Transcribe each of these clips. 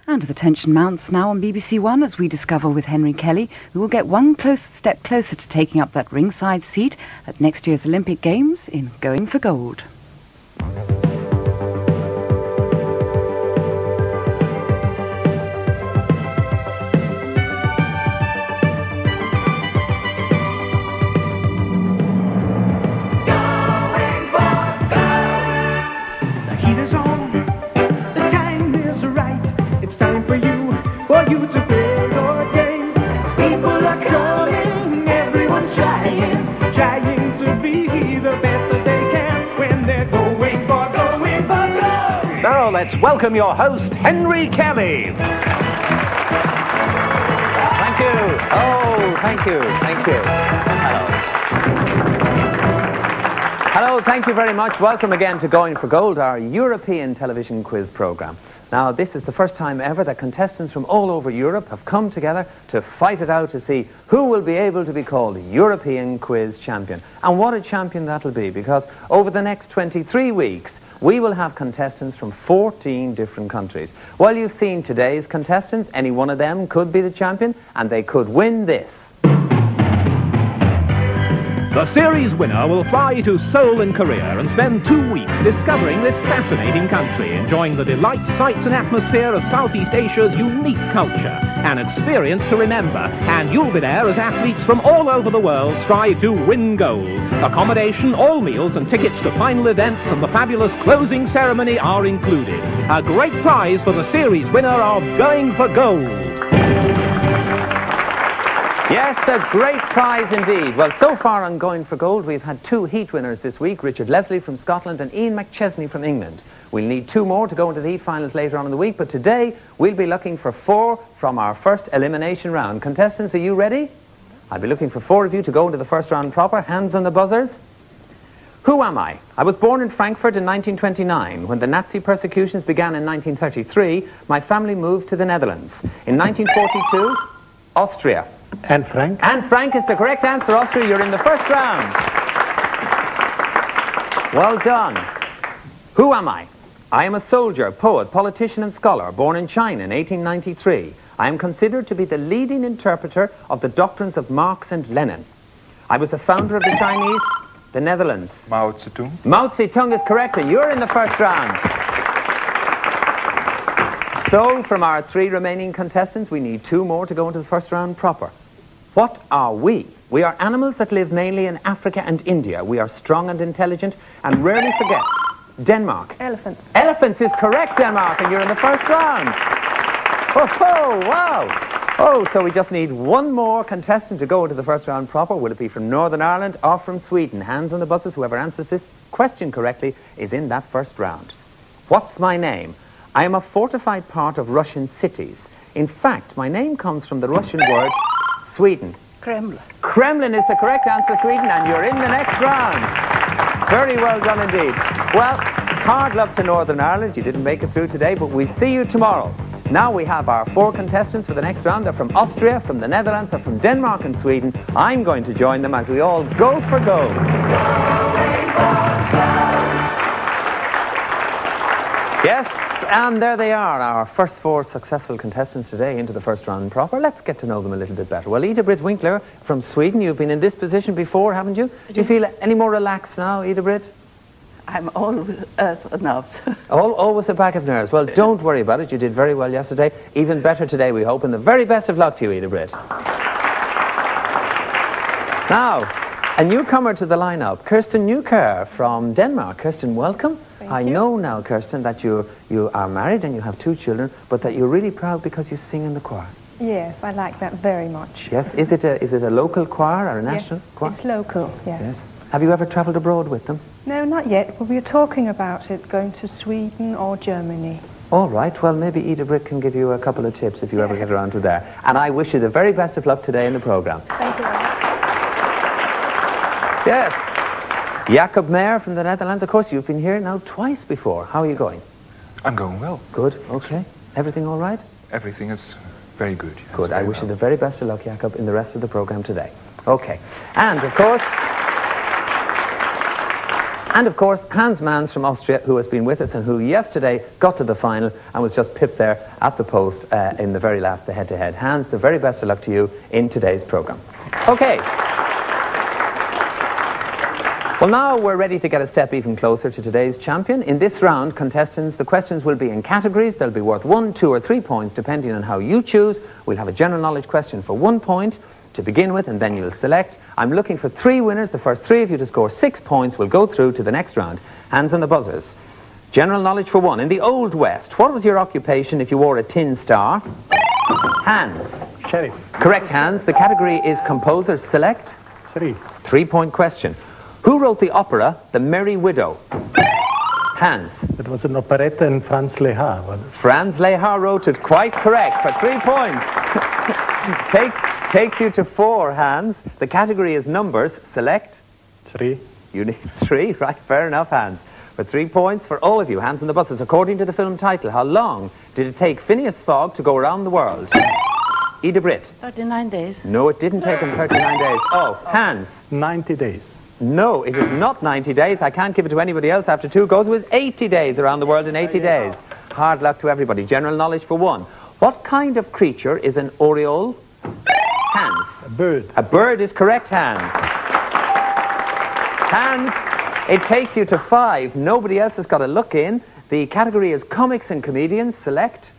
And the tension mounts now on BBC One as we discover with Henry Kelly, who will get one step closer to taking up that ringside seat at next year's Olympic Games in Going for Gold. Now let's welcome your host, Henry Kelly. Thank you. Oh, thank you. Thank you. Hello, thank you very much. Welcome again to Going for Gold, our European television quiz program. Now, this is the first time ever that contestants from all over Europe have come together to fight it out to see who will be able to be called European Quiz Champion. And what a champion that'll be, because over the next 23 weeks, we will have contestants from 14 different countries. Well, you've seen today's contestants. Any one of them could be the champion, and they could win this. The series winner will fly to Seoul in Korea and spend 2 weeks discovering this fascinating country, enjoying the delights, sights and atmosphere of Southeast Asia's unique culture. An experience to remember, and you'll be there as athletes from all over the world strive to win gold. Accommodation, all meals and tickets to final events and the fabulous closing ceremony are included. A great prize for the series winner of Going for Gold. Yes, a great prize indeed. Well, so far on Going for Gold, we've had 2 heat winners this week, Richard Leslie from Scotland and Ian McChesney from England. We'll need 2 more to go into the heat finals later on in the week, but today we'll be looking for 4 from our first elimination round. Contestants, are you ready? I'll be looking for 4 of you to go into the first round proper. Hands on the buzzers. Who am I? I was born in Frankfurt in 1929. When the Nazi persecutions began in 1933, my family moved to the Netherlands. In 1942, Austria. Anne Frank. Anne Frank is the correct answer. Austria, you're in the first round. Well done. Who am I? I am a soldier, poet, politician and scholar, born in China in 1893. I am considered to be the leading interpreter of the doctrines of Marx and Lenin. I was the founder of the Chinese, the Netherlands. Mao Zedong. Mao Zedong is correct, and you're in the first round. So, from our 3 remaining contestants, we need 2 more to go into the first round proper. What are we? We are animals that live mainly in Africa and India. We are strong and intelligent and rarely forget. Denmark. Elephants. Elephants is correct, Denmark, and you're in the first round. Oh, wow. Oh, so we just need 1 more contestant to go into the first round proper. Will it be from Northern Ireland or from Sweden? Hands on the buzzers. Whoever answers this question correctly is in that first round. What's my name? I am a fortified part of Russian cities. In fact, my name comes from the Russian word Sweden. Kremlin. Kremlin is the correct answer, Sweden, and you're in the next round. Very well done indeed. Well, hard luck to Northern Ireland. You didn't make it through today, but we'll see you tomorrow. Now we have our 4 contestants for the next round. They're from Austria, from the Netherlands, they're from Denmark and Sweden. I'm going to join them as we all go for gold. Yes, and there they are, our first 4 successful contestants today into the first round proper. Let's get to know them a little bit better. Well, Ida Britt Winkler from Sweden, you've been in this position before, haven't you? Do you feel any more relaxed now, Ida Britt? I'm always nerves. Always a pack of nerves. Well, don't worry about it. You did very well yesterday. Even better today, we hope. And the very best of luck to you, Ida Britt. Now, a newcomer to the lineup, Kirsten Newker from Denmark. Kirsten, welcome. I know now, Kirsten, that you are married and you have 2 children, but that you're really proud because you sing in the choir. Yes, I like that very much. Yes, is it a local choir or a national choir? It's local, yes. Yes. Have you ever travelled abroad with them? No, not yet, but we were talking about it, going to Sweden or Germany. All right, well, maybe Ida Britt can give you a couple of tips if you ever get around to there. And I wish you the very best of luck today in the programme. Thank you very much. Yes. Jacob Mayer from the Netherlands. Of course, you've been here now twice before. How are you going? I'm going well. Good, okay. Everything all right? Everything is very good. Yes, Good. I very wish you well. the very best of luck, Jacob, in the rest of the programme today. Okay. And, of course, And of course, Hans Mans from Austria, who has been with us and who yesterday got to the final and was just pipped there at the post in the very last, the head-to-head. Hans, the very best of luck to you in today's programme. Okay. Well, now we're ready to get a step even closer to today's champion. In this round, contestants, the questions will be in categories. They'll be worth 1, 2 or 3 points, depending on how you choose. We'll have a general knowledge question for 1 point to begin with, and then you'll select. I'm looking for 3 winners. The first 3 of you to score 6 points will go through to the next round. Hands on the buzzers. General knowledge for 1. In the Old West, what was your occupation if you wore a tin star? Hans. Sheriff. Correct, Hans. The category is composer. Select. 3. 3-point question. Who wrote the opera The Merry Widow? Hans. It was an operetta in Franz Lehár. Franz Lehár wrote it. Quite correct for 3 points. Takes you to 4, Hans. The category is numbers. Select. 3. You need 3, right? Fair enough, Hans. For 3 points for all of you. Hands on the buses. According to the film title, how long did it take Phineas Fogg to go around the world? Ida Britt. 39 days. No, it didn't take him 39 days. Oh, Hans. 90 days. No, it is not 90 days. I can't give it to anybody else after 2 goes. It was 80 days around the world in 80 days. Hard luck to everybody. General knowledge for 1. What kind of creature is an oriole? Hans. A bird. A bird is correct, Hans. Hans, it takes you to 5. Nobody else has got a look in. The category is comics and comedians. Select.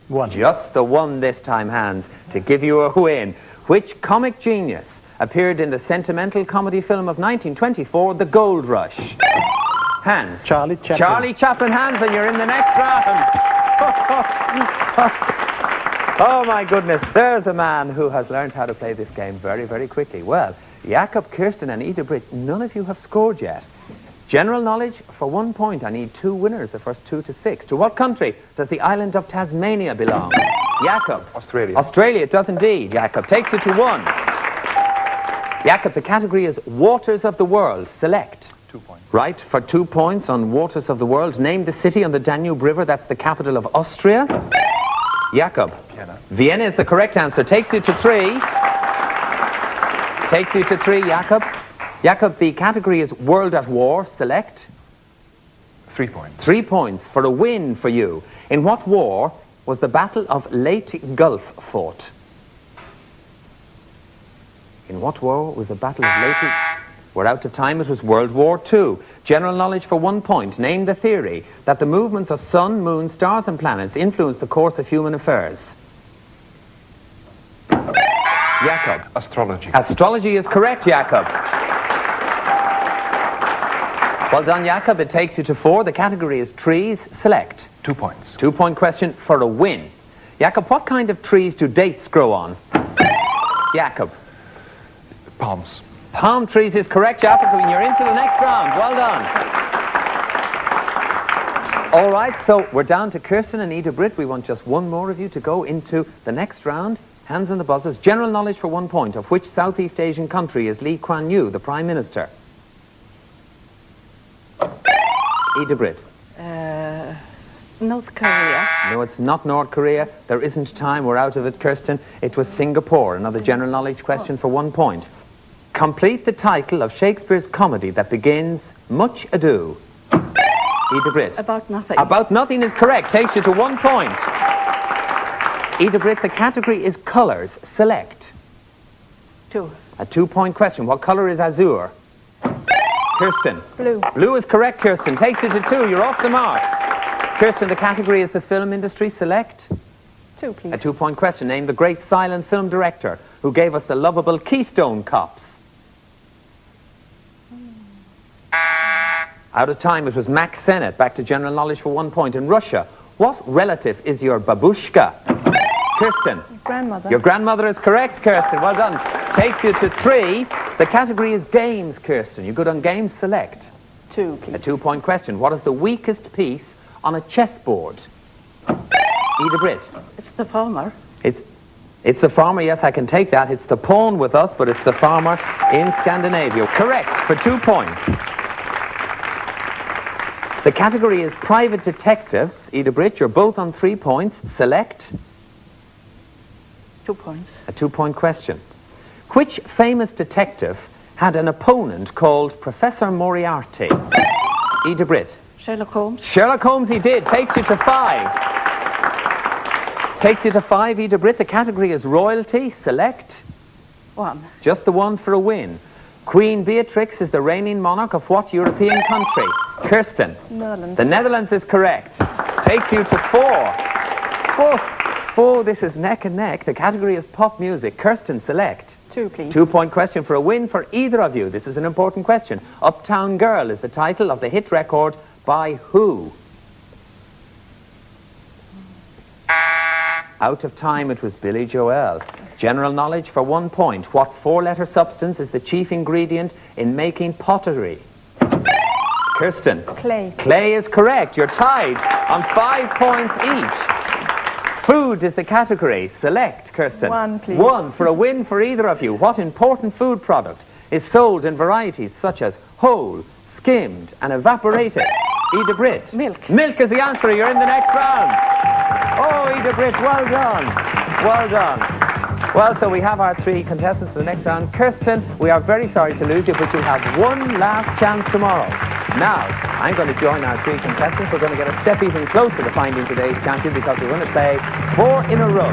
1. Just the 1 this time, Hans, to give you a win. Which comic genius appeared in the sentimental comedy film of 1924, The Gold Rush? Hans. Charlie Chaplin. Charlie Chaplin, Hans, and you're in the next round. Oh my goodness, there's a man who has learned how to play this game very, very quickly. Well, Jakob, Kirsten and Ida Britt, none of you have scored yet. General knowledge for 1 point. I need 2 winners, the first 2 to 6. To what country does the island of Tasmania belong? Jakob. Australia. Australia, it does indeed. Jakob takes you to 1. Jakob, the category is waters of the world. Select. 2 points. Right, for 2 points on waters of the world. Name the city on the Danube River. That's the capital of Austria. Jakob. Vienna. Vienna is the correct answer. Takes you to 3. Takes you to 3, Jakob. Jakob, the category is world at war. Select. 3 points. 3 points for a win for you. In what war was the Battle of Leyte Gulf fought? In what war was the Battle of Leyte? We're out of time. It was World War II. General knowledge for 1 point. Name the theory that the movements of sun, moon, stars and planets influence the course of human affairs. Jakob. Astrology. Astrology is correct, Jakob. Well done, Jakob. It takes you to 4. The category is trees. Select. 2 points. 2-point question for a win. Jakob, what kind of trees do dates grow on? Jakob. Palms. Palm trees is correct, Jakob, and you're into the next round. Well done. All right, so we're down to Kirsten and Ida Britt. We want just 1 more of you to go into the next round. Hands on the buzzers. General knowledge for 1 point. Of which Southeast Asian country is Lee Kuan Yew, the Prime Minister? Ida Britt. North Korea. No, it's not North Korea. There isn't time. We're out of it, Kirsten. It was Singapore. Another general knowledge question for 1 point. Complete the title of Shakespeare's comedy that begins, Much Ado. Ida Britt. About nothing. About Nothing is correct. Takes you to 1 point. Ida Britt, the category is colours. Select. 2. A 2-point question. What colour is azure? Kirsten. Blue. Blue is correct, Kirsten. Takes you to 2. You're off the mark. Kirsten, the category is the film industry. Select. 2, please. A 2-point question. Name the great silent film director who gave us the lovable Keystone Cops. Out of time. It was Max Sennett. Back to general knowledge for 1 point. In Russia, what relative is your babushka? Kirsten. Grandmother. Your grandmother is correct, Kirsten. Well done. Takes you to 3. The category is games, Kirsten. You good on games? Select. 2, please. A 2-point question. What is the weakest piece on a chessboard? Ida Britt. It's the farmer. It's the farmer. Yes, I can take that. It's the pawn with us, but it's the farmer in Scandinavia. Correct for 2 points. The category is private detectives. Ida Britt, you're both on 3 points. Select. 2 points. A 2-point question. Which famous detective had an opponent called Professor Moriarty? Ida Britt. Sherlock Holmes. Sherlock Holmes he did. Takes you to 5. Takes you to 5, Ida Britt. The category is royalty. Select. 1. Just the one for a win. Queen Beatrix is the reigning monarch of what European country? Kirsten. Netherlands. The Netherlands is correct. Takes you to 4. Oh, this is neck and neck. The category is pop music. Kirsten, select. 2, please. 2-point question for a win for either of you. This is an important question. Uptown Girl is the title of the hit record by who? Out of time, it was Billy Joel. General knowledge for 1 point. What 4-letter substance is the chief ingredient in making pottery? Kirsten. Clay. Clay is correct. You're tied on 5 points each. Food is the category. Select, Kirsten. 1, please. 1 for a win for either of you. What important food product is sold in varieties such as whole, skimmed and evaporated? Ida Britt. Milk. Milk is the answer. You're in the next round. Oh, Ida Britt, well done. Well done. Well, so we have our 3 contestants for the next round. Kirsten, we are very sorry to lose you, but you have one last chance tomorrow. Now, I'm going to join our 3 contestants. We're going to get a step even closer to finding today's champion because we're going to play 4 in a row.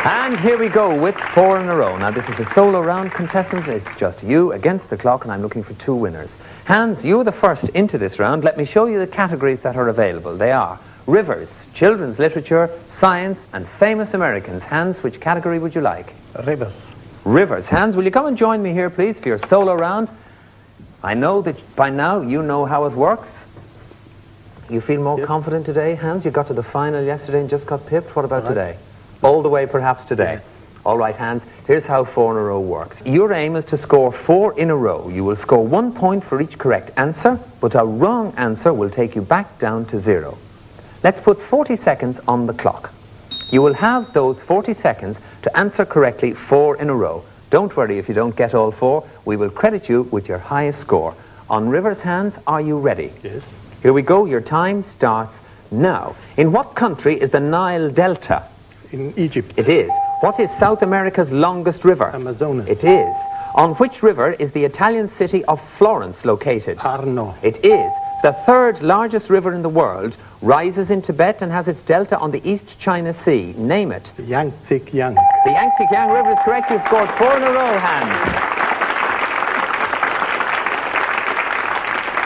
And here we go with 4 in a row. Now, this is a solo round, contestant. It's just you against the clock, and I'm looking for 2 winners. Hans, you're the first into this round. Let me show you the categories that are available. They are rivers, children's literature, science, and famous Americans. Hans, which category would you like? Rivers. Rivers. Hans, will you come and join me here, please, for your solo round? I know that by now you know how it works. You feel more confident today, Hans? You got to the final yesterday and just got pipped. What about today? All the way, perhaps, today? Yes. All right, Hans, here's how 4 in a row works. Your aim is to score 4 in a row. You will score 1 point for each correct answer, but a wrong answer will take you back down to 0. Let's put 40 seconds on the clock. You will have those 40 seconds to answer correctly 4 in a row. Don't worry if you don't get all 4. We will credit you with your highest score. On Rivers, Hans, are you ready? Yes. Here we go. Your time starts now. In what country is the Nile Delta? In Egypt. It is. What is South America's longest river? Amazonas. It is. On which river is the Italian city of Florence located? Arno. It is. The 3rd largest river in the world rises in Tibet and has its delta on the East China Sea. Name it. Yangtze Kiang. The Yangtze Kiang River is correct. You've scored 4 in a row, Hans.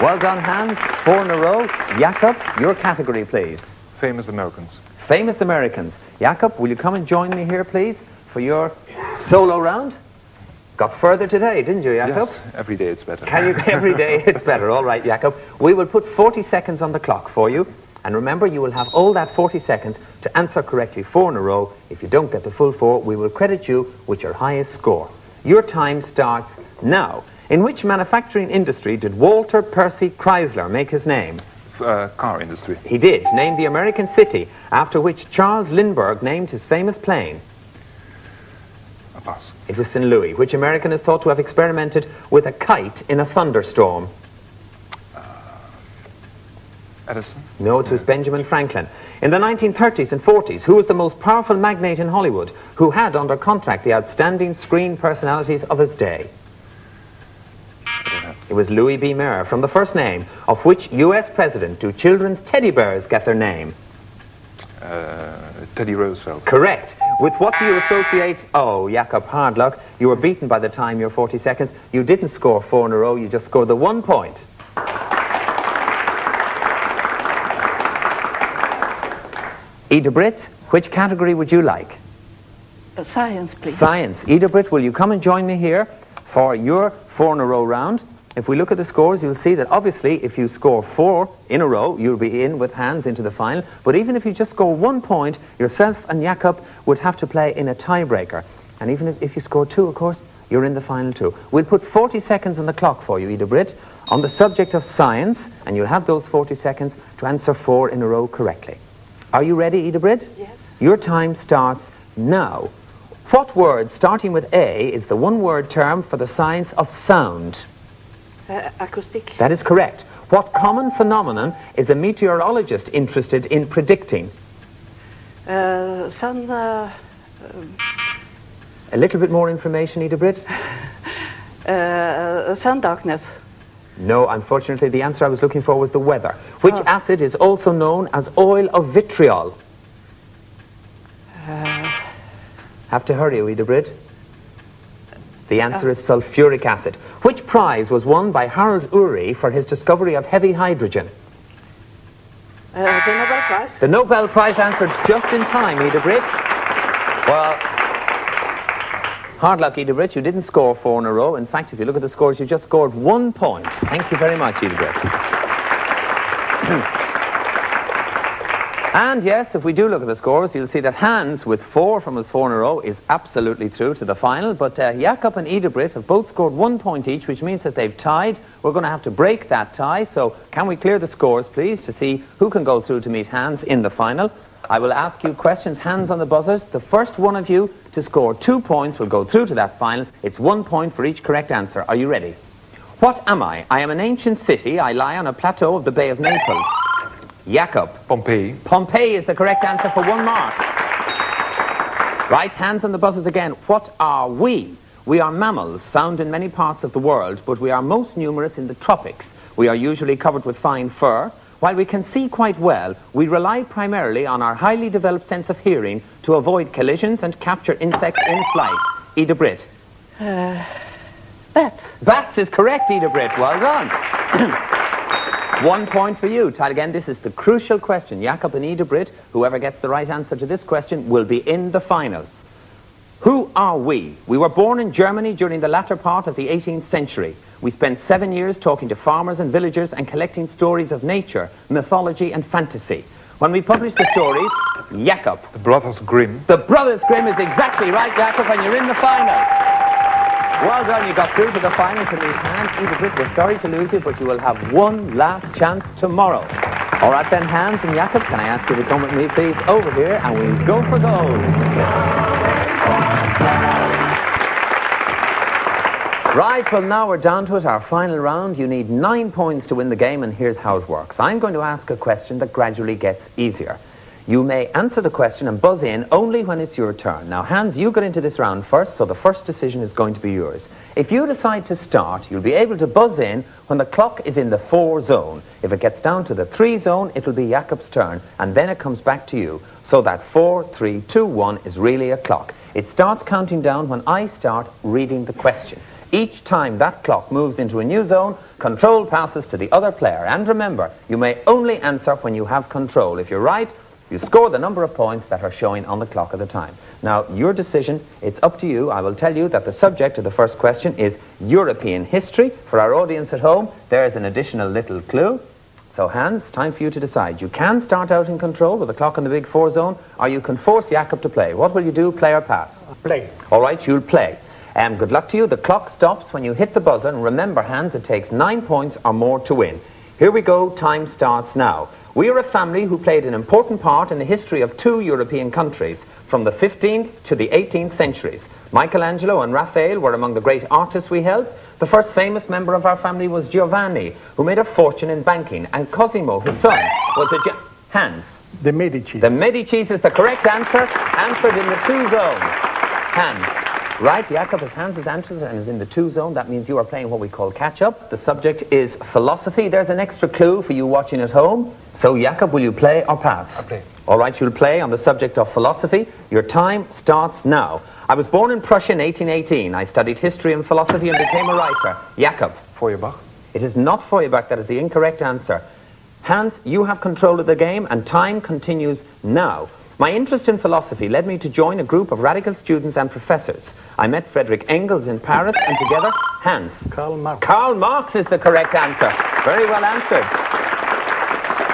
Well done, Hans. 4 in a row. Jakob, your category, please. Famous Americans. Famous Americans. Jakob, will you come and join me here, please, for your solo round? Got further today, didn't you, Jakob? Yes, every day it's better. Can you? Every day it's better. All right, Jakob. We will put 40 seconds on the clock for you. And remember, you will have all that 40 seconds to answer correctly 4 in a row. If you don't get the full 4, we will credit you with your highest score. Your time starts now. In which manufacturing industry did Walter Percy Chrysler make his name? Car industry. He did. Name the American city after which Charles Lindbergh named his famous plane. A pass. It was St. Louis. Which American is thought to have experimented with a kite in a thunderstorm? Edison. No, it was Benjamin Franklin. In the 1930s and 40s, who was the most powerful magnate in Hollywood who had under contract the outstanding screen personalities of his day? It was Louis B. Mayer. From the first name of which U.S. president do children's teddy bears get their name? Teddy Roosevelt. Correct. With what do you associate? Oh, Jakob, hard luck. You were beaten by the time you're 40 seconds. You didn't score 4 in a row. You just scored the 1 point. Ida Britt, which category would you like? Science, please. Science. Ida Britt, will you come and join me here for your 4 in a row round? If we look at the scores, you'll see that obviously if you score 4 in a row, you'll be in with Hans into the final. But even if you just score 1 point, yourself and Jakob would have to play in a tiebreaker. And even if you score 2, of course, you're in the final too. We'll put 40 seconds on the clock for you, Ida Britt, on the subject of science, and you'll have those 40 seconds to answer 4 in a row correctly. Are you ready, Ida Britt? Yes. Your time starts now. What word starting with A is the one-word term for the science of sound? Acoustic. That is correct. What common phenomenon is a meteorologist interested in predicting? Sun. A little bit more information, Ida Britt. Sun darkness. No, unfortunately, the answer I was looking for was the weather. Which acid is also known as oil of vitriol? Have to hurry, Ida Britt. The answer is sulfuric acid. Which prize was won by Harold Urey for his discovery of heavy hydrogen? The Nobel Prize. The Nobel Prize answered just in time, Ida Britt. Well, hard luck, Ida Britt. You didn't score 4 in a row. In fact, if you look at the scores, you just scored 1 point. Thank you very much, Ida Britt. And yes, if we do look at the scores, you'll see that Hans, with 4 from his 4 in a row, is absolutely through to the final. But Jakob and Ida Britt have both scored 1 point each, which means that they've tied. We're going to have to break that tie. So can we clear the scores, please, to see who can go through to meet Hans in the final? I will ask you questions, hands on the buzzers. The first one of you to score 2 points will go through to that final. It's 1 point for each correct answer. Are you ready? What am I? I am an ancient city. I lie on a plateau of the Bay of Naples. Jakob. Pompeii. Pompeii is the correct answer for 1 mark. Right, hands on the buzzers again. What are we? We are mammals found in many parts of the world, but we are most numerous in the tropics. We are usually covered with fine fur. While we can see quite well, we rely primarily on our highly developed sense of hearing to avoid collisions and capture insects in flight. Ida Britt. Bats. Bats is correct, Ida Britt. Well done. 1 point for you. Try again. This is the crucial question. Jakob and Ida Britt, whoever gets the right answer to this question, will be in the final. Who are we? We were born in Germany during the latter part of the 18th century. We spent 7 years talking to farmers and villagers and collecting stories of nature, mythology and fantasy. When we published the stories, Jakob. The Brothers Grimm. The Brothers Grimm is exactly right, Jakob, and you're in the final. Well done, you got through to the final to meet Hans. Ida Britt, we're sorry to lose you, but you will have one last chance tomorrow. All right then, Hans and Jakob, can I ask you to come with me, please, over here, and we'll go for gold. Right, well now we're down to it, our final round. You need 9 points to win the game, and here's how it works. I'm going to ask a question that gradually gets easier. You may answer the question and buzz in only when it's your turn. Now, Hans, you got into this round first, so the first decision is going to be yours. If you decide to start, you'll be able to buzz in when the clock is in the 4 zone. If it gets down to the 3 zone, it'll be Jakob's turn, and then it comes back to you. So that 4, 3, 2, 1 is really a clock. It starts counting down when I start reading the question. Each time that clock moves into a new zone, control passes to the other player. And remember, you may only answer when you have control. If you're right, you score the number of points that are showing on the clock at the time. Now, your decision, it's up to you. I will tell you that the subject of the first question is European history. For our audience at home, there's an additional little clue. So, Hans, time for you to decide. You can start out in control with the clock in the big 4 zone, or you can force Jakob to play. What will you do, play or pass? Play. All right, you'll play. Good luck to you. The clock stops when you hit the buzzer. And remember, Hans, it takes 9 points or more to win. Here we go. Time starts now. We are a family who played an important part in the history of 2 European countries, from the 15th to the 18th centuries. Michelangelo and Raphael were among the great artists we held. The first famous member of our family was Giovanni, who made a fortune in banking, and Cosimo, his son, was a Hans. The Medici. The Medicis is the correct answer, answered in the 2 zone. Hans. Right, Jakob, as Hans has answered and is in the 2 zone, that means you are playing what we call catch-up. The subject is philosophy. There's an extra clue for you watching at home. So, Jakob, will you play or pass? I'll play. All right, you'll play on the subject of philosophy. Your time starts now. I was born in Prussia in 1818. I studied history and philosophy and became a writer. Jakob. Feuerbach. It is not Feuerbach. That is the incorrect answer. Hans, you have control of the game, and time continues now. My interest in philosophy led me to join a group of radical students and professors. I met Friedrich Engels in Paris, and together, Hans. Karl Marx. Karl Marx is the correct answer. Very well answered.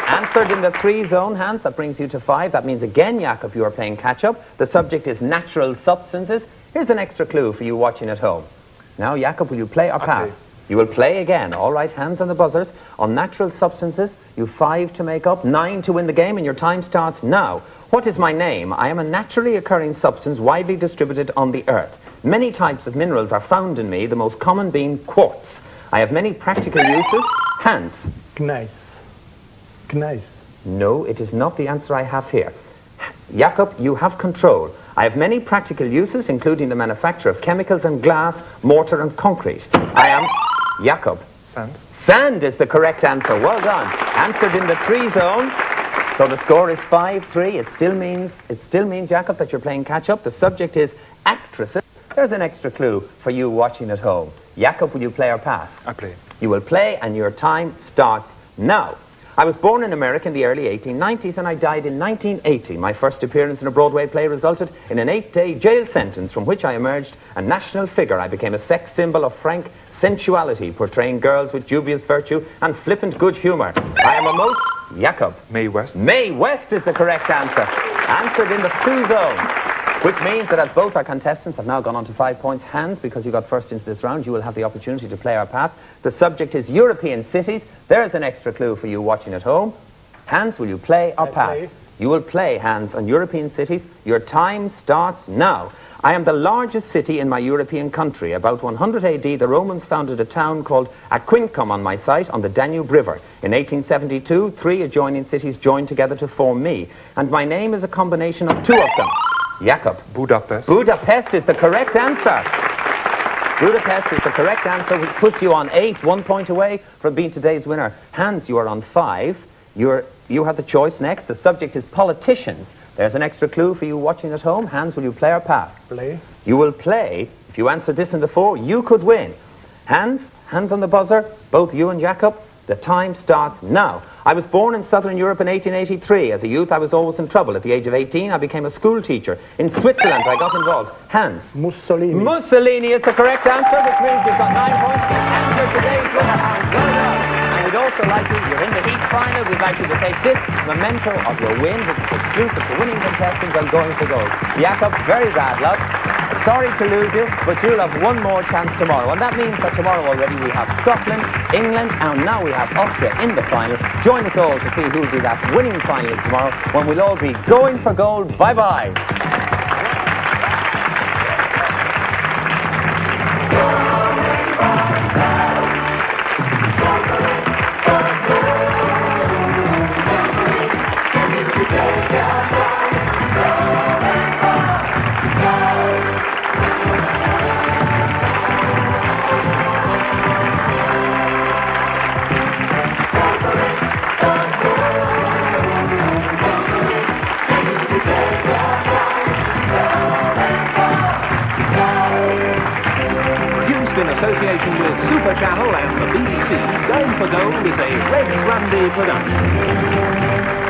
Answered in the 3 zone, Hans. That brings you to 5. That means again, Jakob, you are playing catch-up. The subject is natural substances. Here's an extra clue for you watching at home. Now, Jakob, will you play or pass? You will play again. All right, hands on the buzzers. On natural substances, you 5 to make up, 9 to win the game, and your time starts now. What is my name? I am a naturally occurring substance widely distributed on the earth. Many types of minerals are found in me, the most common being quartz. I have many practical uses. Hans. Gneiss. Gneiss. No, it is not the answer I have here. Jakob, you have control. I have many practical uses, including the manufacture of chemicals and glass, mortar and concrete. I am Jakob. Sand. Sand is the correct answer. Well done. Answered in the 3 zone. So the score is 5-3. It still means, Jakob, that you're playing catch-up. The subject is actresses. There's an extra clue for you watching at home. Jakob, will you play or pass? I play. You will play, and your time starts now. I was born in America in the early 1890s, and I died in 1980. My first appearance in a Broadway play resulted in an 8-day jail sentence, from which I emerged a national figure. I became a sex symbol of frank sensuality, portraying girls with dubious virtue and flippant good humour. I am a most... Jakob. Mae West. Mae West is the correct answer. Answered in the 2 zone. Which means that as both our contestants have now gone on to 5 points, Hans, because you got first into this round, you will have the opportunity to play or pass. The subject is European cities. There's an extra clue for you watching at home. Hans, will you play or pass? Play. You will play, Hans, on European cities. Your time starts now. I am the largest city in my European country. About 100 AD, the Romans founded a town called Aquincum on my site on the Danube River. In 1872, 3 adjoining cities joined together to form me. And my name is a combination of 2 of them. Jakob. Budapest. Budapest is the correct answer. Budapest is the correct answer, which puts you on 8, 1 point away from being today's winner. Hans, you are on 5. You have the choice next. The subject is politicians. There's an extra clue for you watching at home. Hans, will you play or pass? Play. You will play. If you answer this in the 4, you could win. Hans on the buzzer, both you and Jakob. The time starts now. I was born in southern Europe in 1883. As a youth, I was always in trouble. At the age of 18, I became a school teacher. In Switzerland, I got involved. Hans. Mussolini. Mussolini is the correct answer, which means you've got 9 points. And you're today's winner, Hans. Well done. And we'd also like you, you're in the heat final, we'd like you to take this memento of your win, which is exclusive to winning contestants on Going for Gold. Jakob, very bad luck. Sorry to lose you, but you'll have 1 more chance tomorrow. And that means that tomorrow already we have Scotland, England, and now we have Austria in the final. Join us all to see who will be that winning finalist tomorrow, when we'll all be going for gold. Bye-bye. In association with Super Channel and the BBC, Going for Gold is a Reg Grundy production.